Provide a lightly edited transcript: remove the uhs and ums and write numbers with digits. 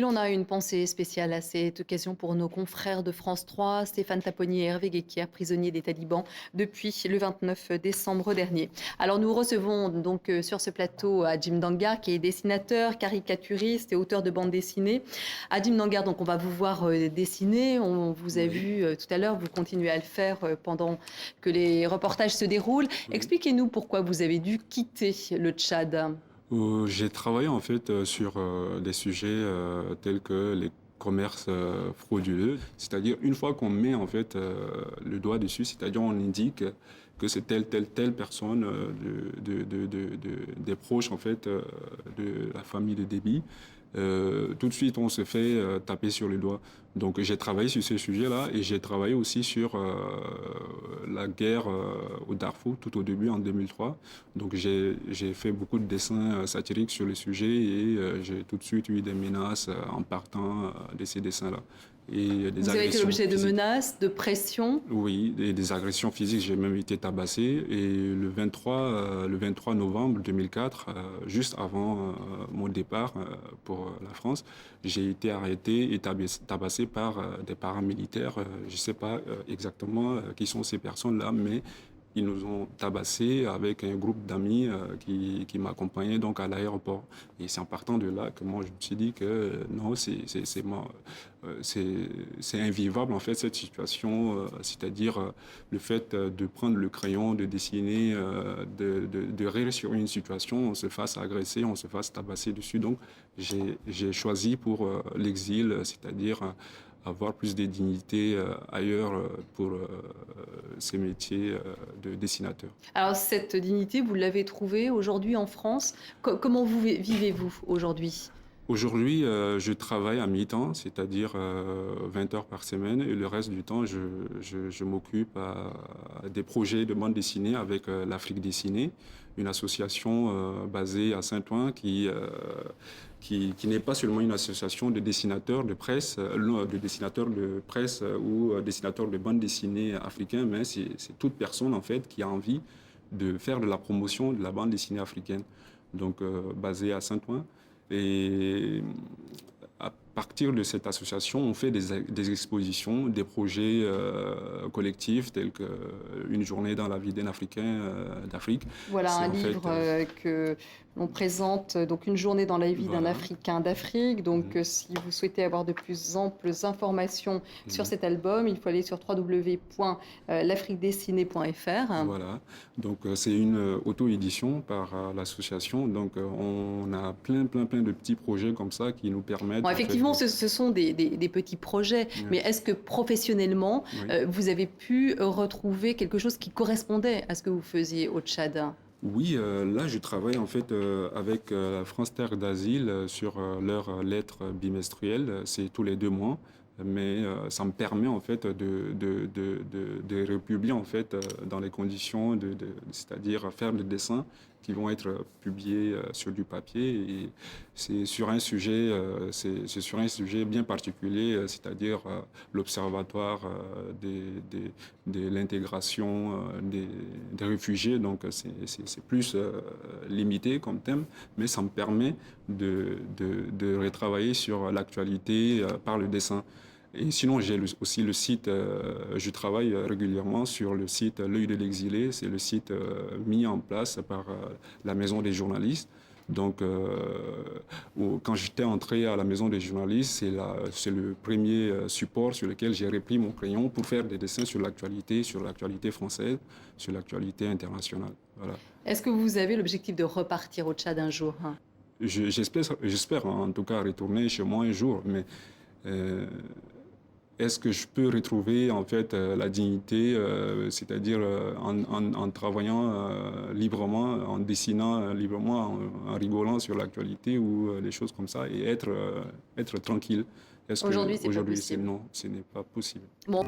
Et l'on a une pensée spéciale à cette occasion pour nos confrères de France 3, Stéphane Taponnier et Hervé Guéquière, prisonniers des talibans depuis le 29 décembre dernier. Alors nous recevons donc sur ce plateau Adjim Dangar, qui est dessinateur, caricaturiste et auteur de bande dessinée. Adjim Dangar, donc on va vous voir dessiner. On vous a vu tout à l'heure, vous continuez à le faire pendant que les reportages se déroulent. Expliquez-nous pourquoi vous avez dû quitter le Tchad. J'ai travaillé en fait sur des sujets tels que les commerces frauduleux, c'est-à-dire une fois qu'on met en fait le doigt dessus, c'est-à-dire on indique que c'est telle personne des proches en fait de la famille de Déby. Tout de suite, on se fait taper sur les doigts. Donc, j'ai travaillé sur ces sujets-là et j'ai travaillé aussi sur la guerre au Darfour tout au début en 2003. Donc, j'ai fait beaucoup de dessins satiriques sur le sujet et j'ai tout de suite eu des menaces en partant de ces dessins-là. Et des Vous avez été agressions l'objet de physiques. menaces, de pression. Oui, des agressions physiques, j'ai même été tabassé. Et le 23 novembre 2004, juste avant mon départ pour la France, j'ai été arrêté et tabassé par des paramilitaires. Je ne sais pas exactement qui sont ces personnes-là, mais ils nous ont tabassés avec un groupe d'amis qui m'accompagnaient donc à l'aéroport. Et c'est en partant de là que moi je me suis dit que non, c'est invivable en fait cette situation, c'est-à-dire le fait de prendre le crayon, de dessiner, de rire sur une situation, on se fasse agresser, on se fasse tabasser dessus. Donc j'ai choisi pour l'exil, c'est-à-dire avoir plus de dignité ailleurs pour ces métiers de dessinateur. Alors cette dignité, vous l'avez trouvée aujourd'hui en France. Comment vivez-vous aujourd'hui? Aujourd'hui, je travaille à mi-temps, c'est-à-dire 20 heures par semaine, et le reste du temps, je m'occupe à des projets de bande dessinée avec l'Afrique dessinée, une association basée à Saint-Ouen qui n'est pas seulement une association de dessinateurs de presse, de dessinateurs de presse ou dessinateurs de bande dessinée africains, mais c'est toute personne en fait qui a envie de faire de la promotion de la bande dessinée africaine, donc basée à Saint-Ouen. Et à partir de cette association, on fait des expositions, des projets collectifs tels qu'une journée dans la vie d'un Africain d'Afrique. Voilà C'est un en fait, livre que l'on présente, donc une journée dans la vie d'un voilà. Africain d'Afrique. Donc si vous souhaitez avoir de plus amples informations sur cet album, il faut aller sur www.l'afriquedessinée.fr. Voilà, donc c'est une auto-édition par l'association. Donc on a plein de petits projets comme ça qui nous permettent Bon, en fait effectivement, ce sont des petits projets, mais Oui, est-ce que professionnellement, oui. vous avez pu retrouver quelque chose qui correspondait à ce que vous faisiez au Tchad? Oui, là je travaille en fait avec la France Terre d'Asile sur leur lettre bimestrielle, c'est tous les 2 mois, mais ça me permet en fait de republier en fait dans les conditions c'est-à-dire faire des dessins qui vont être publiés sur du papier et c'est sur un sujet c'est sur un sujet bien particulier, c'est-à-dire l'observatoire de l'intégration des réfugiés. Donc, c'est plus limité comme thème, mais ça me permet de retravailler sur l'actualité par le dessin. Et sinon, j'ai aussi le site, je travaille régulièrement sur le site L'œil de l'exilé. C'est le site mis en place par la Maison des journalistes. Donc, quand j'étais entré à la Maison des journalistes, c'est le premier support sur lequel j'ai repris mon crayon pour faire des dessins sur l'actualité française, sur l'actualité internationale. Voilà. Est-ce que vous avez l'objectif de repartir au Tchad un jour? J'espère en tout cas retourner chez moi un jour, mais euh, est-ce que je peux retrouver en fait la dignité, c'est-à-dire en travaillant librement, en dessinant librement, en rigolant sur l'actualité ou des choses comme ça et être tranquille. Est-ce que Aujourd'hui, c'est pas aujourd'hui c'est possible. non, ce n'est pas possible. Bon.